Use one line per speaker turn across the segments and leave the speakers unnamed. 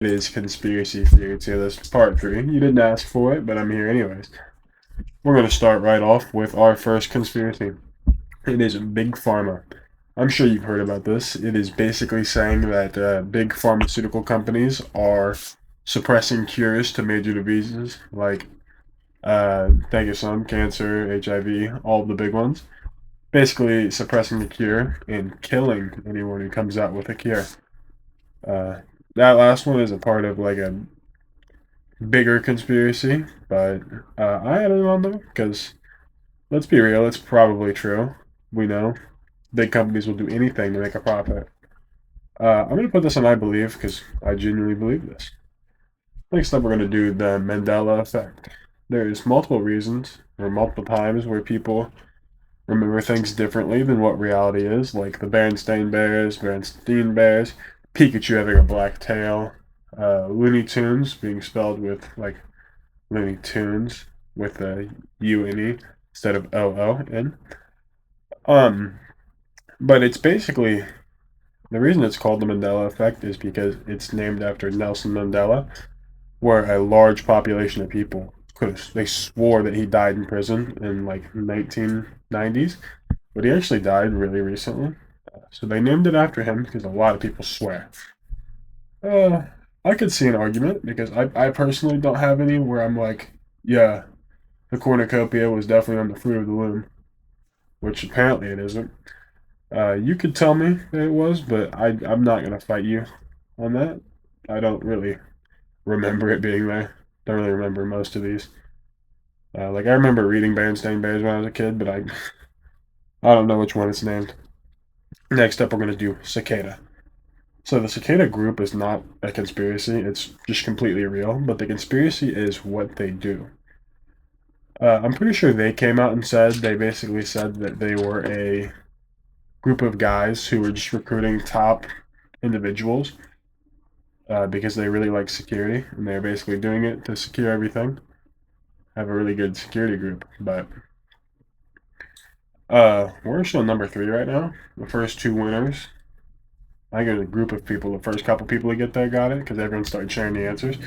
It is conspiracy theory to this part 3. You didn't ask for it, but I'm here anyways. We're going to start right off with our first conspiracy. It is Big Pharma. I'm sure you've heard about this. It is basically saying that big pharmaceutical companies are suppressing cures to major diseases like think of some cancer, HIV, all the big ones. Basically suppressing the cure and killing anyone who comes out with a cure. Uh, that last one is a part of like a bigger conspiracy, but I added it on there because let's be real, it's probably true. We know big companies will do anything to make a profit. I'm going to put this on I believe because I genuinely believe this. Next up, we're going to do the Mandela effect. There's multiple reasons or multiple times where people remember things differently than what reality is, like the Berenstain Bears, Pikachu having a black tail, Looney Tunes being spelled with like Looney Tunes with a U-N-E instead of O-O-N. Um, but it's basically the reason it's called the Mandela effect is because it's named after Nelson Mandela, where a large population of people they swore that he died in prison in like 1990s, but he actually died really recently. So they named it after him because a lot of people swear. Uh, I could see an argument because I personally don't have any where I'm like, yeah, the cornucopia was definitely on the fruit of the loom, which apparently it isn't. You could tell me that it was, but I'm not gonna fight you on that. I don't really remember it being there. Don't really remember most of these. Like I remember reading Berenstain Bears when I was a kid, but I don't know which one it's named. Next up, we're gonna do cicada. So the cicada group is not a conspiracy; it's just completely real. But the conspiracy is what they do. I'm pretty sure they came out and said they basically said that they were a group of guys who were just recruiting top individuals because they really like security and they're basically doing it to secure everything. Have a really good security group, but we're still number 3 right now. The first two winners. I think there's a group of people. The first couple people to get there got it because everyone started sharing the answers.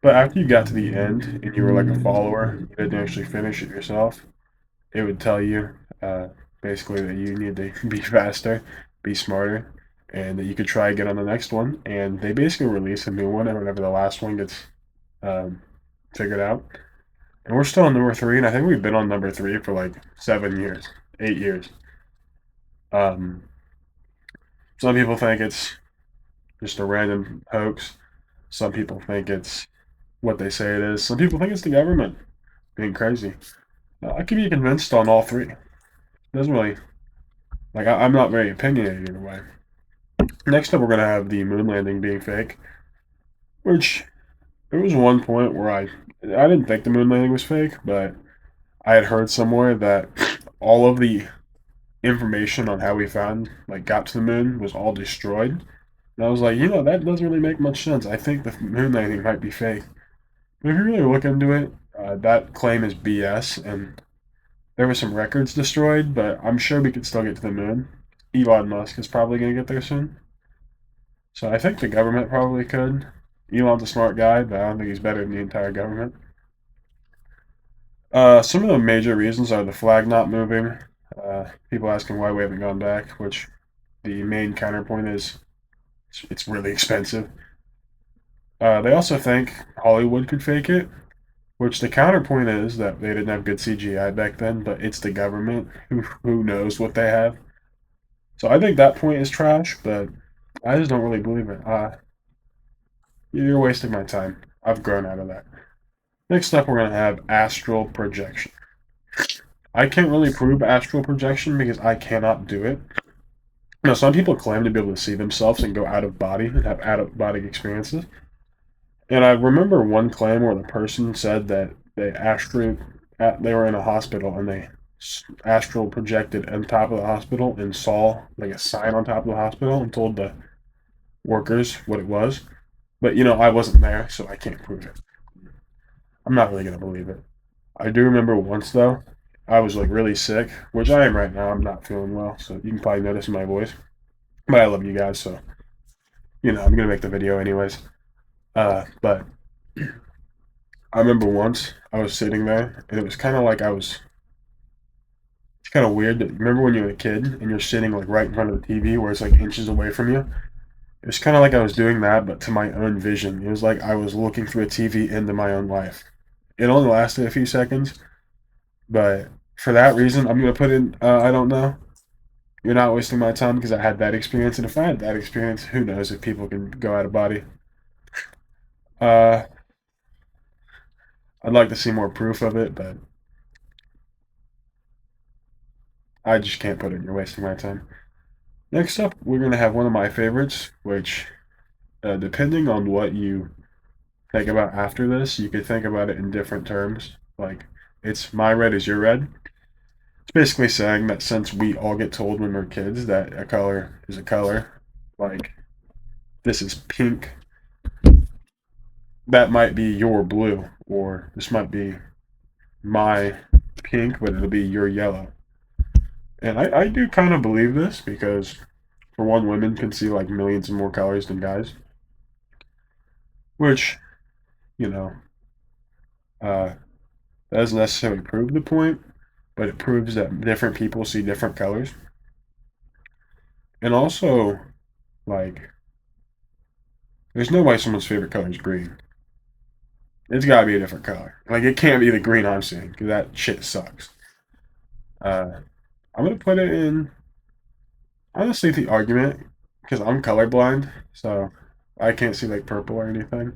But after you got to the end and you were like a follower, you didn't actually finish it yourself. It would tell you basically that you need to be faster, be smarter, and that you could try again on the next one. And they basically release a new one whenever the last one gets um, figured out. And we're still on number 3, and I think we've been on number 3 for like 7 years, 8 years. Um, some people think it's just a random hoax. Some people think it's what they say it is. Some people think it's the government being crazy. I could be convinced on all three. It doesn't really like I'm not very opinionated either way. Next up, we're gonna have the moon landing being fake, which there was one point where I didn't think the moon landing was fake, but I had heard somewhere that all of the information on how we found like got to the moon was all destroyed. And I was like, that doesn't really make much sense. I think the moon landing might be fake. But if you really look into it, that claim is BS, and there were some records destroyed, but I'm sure we could still get to the moon. Elon Musk is probably going to get there soon. So I think the government probably could. Elon's a smart guy, but I don't think he's better than the entire government. Some of the major reasons are the flag not moving, people asking why we haven't gone back, which the main counterpoint is it's really expensive. They also think Hollywood could fake it, which the counterpoint is that they didn't have good CGI back then, but it's the government who knows what they have. So I think that point is trash, but I just don't really believe it. You're wasting my time. I've grown out of that. Next up, we're going to have astral projection. I can't really prove astral projection because I cannot do it. Now, some people claim to be able to see themselves and go out of body and have out of body experiences. And I remember one claim where the person said that they were in a hospital and they astral projected on top of the hospital and saw like a sign on top of the hospital and told the workers what it was. But I wasn't there, so I can't prove it. I'm not really gonna believe it. I do remember once though, I was like really sick, which I am right now. I'm not feeling well, so you can probably notice in my voice. But I love you guys, so I'm gonna make the video anyways. But I remember once I was sitting there, and it was kind of like I was. It's kind of weird. Remember when you're a kid and you're sitting like right in front of the TV where it's like inches away from you? It was kind of like I was doing that, but to my own vision. It was like I was looking through a TV into my own life. It only lasted a few seconds, but for that reason, I'm gonna put in. I don't know. You're not wasting my time because I had that experience, and if I had that experience, who knows if people can go out of body. Uh, I'd like to see more proof of it, but I just can't put it. You're wasting my time. Next up, we're gonna have one of my favorites, which, depending on what you think about after this, you could think about it in different terms. Like, it's my red is your red. It's basically saying that since we all get told when we're kids that a color is a color, like this is pink, that might be your blue, or this might be my pink, but it'll be your yellow. And I do kind of believe this because, for one, women can see like millions of more colors than guys, which, you know, uh, that doesn't necessarily prove the point, but it proves that different people see different colors. And also, like, there's no way someone's favorite color is green. It's got to be a different color. Like, it can't be the green I'm seeing because that shit sucks. Uh, I'm gonna put it in honestly the argument because I'm colorblind, so I can't see like purple or anything.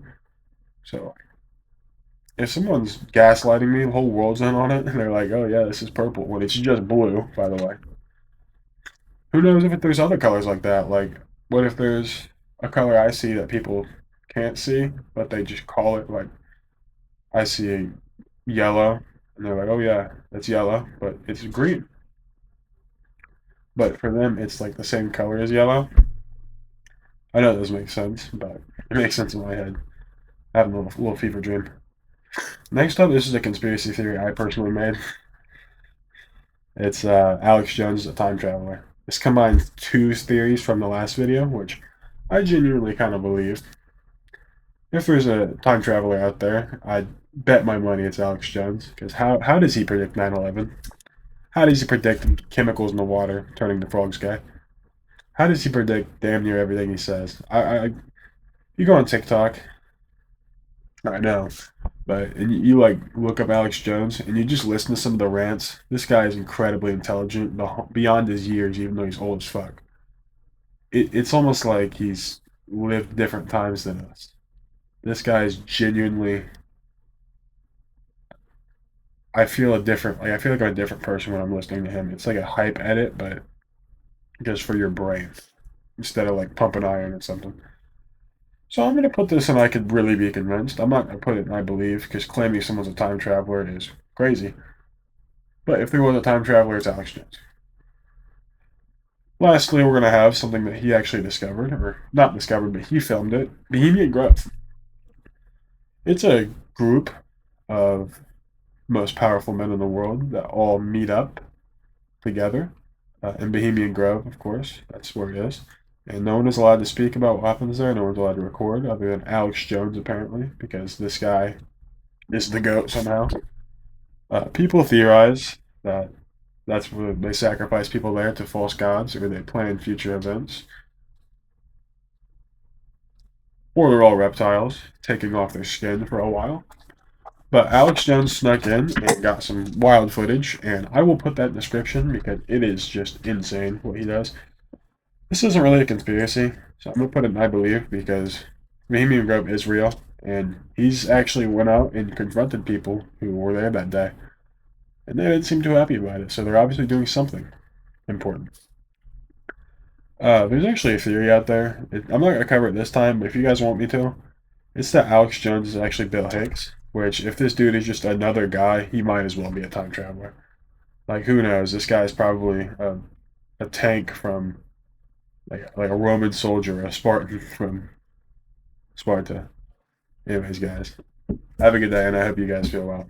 So if someone's gaslighting me, the whole world's in on it, and they're like, "Oh yeah, this is purple," when it's just blue, by the way. Who knows if there's other colors like that? Like, what if there's a color I see that people can't see, but they just call it like I see yellow, and they're like, "Oh yeah, that's yellow," but it's green. But for them, it's like the same color as yellow. I know it doesn't make sense, but it makes sense in my head. I have a little fever dream. Next up, this is a conspiracy theory I personally made. It's Alex Jones is a time traveler. This combines two theories from the last video, which I genuinely kind of believe. If there's a time traveler out there, I'd bet my money it's Alex Jones. Because how does he predict 9/11? How does he predict chemicals in the water turning the frogs gay? How does he predict damn near everything he says? You go on TikTok, I know, but and you like look up Alex Jones and you just listen to some of the rants. This guy is incredibly intelligent, beyond his years, even though he's old as fuck. It's almost like he's lived different times than us. This guy is genuinely. I feel a different, like I feel like I'm a different person when I'm listening to him. It's like a hype edit, but just for your brain instead of like pumping iron or something. So I'm gonna put this and I could really be convinced. I'm not gonna put it in I believe because claiming someone's a time traveler is crazy. But if there was a time traveler, it's Alex Jones. Lastly, we're gonna have something that he actually discovered, or not discovered, but he filmed it. Bohemian Grove. It's a group of most powerful men in the world that all meet up together in Bohemian Grove, of course. That's where it is. And no one is allowed to speak about what happens there. No one's allowed to record, other than Alex Jones, apparently, because this guy is the GOAT somehow. People theorize that that's where they sacrifice people there to false gods, or they plan future events. Or they're all reptiles, taking off their skin for a while. But Alex Jones snuck in and got some wild footage, and I will put that in the description because it is just insane what he does. This isn't really a conspiracy, so I'm gonna put it in I believe because Bohemian Grove is real, and he's actually went out and confronted people who were there that day, and they didn't seem too happy about it. So they're obviously doing something important. There's actually a theory out there. I'm not gonna cover it this time, but if you guys want me to, it's that Alex Jones is actually Bill Hicks. Which, if this dude is just another guy, he might as well be a time traveler. Like, who knows? This guy's probably a tank from like a Roman soldier, a Spartan from Sparta. Anyways, guys, have a good day, and I hope you guys feel well.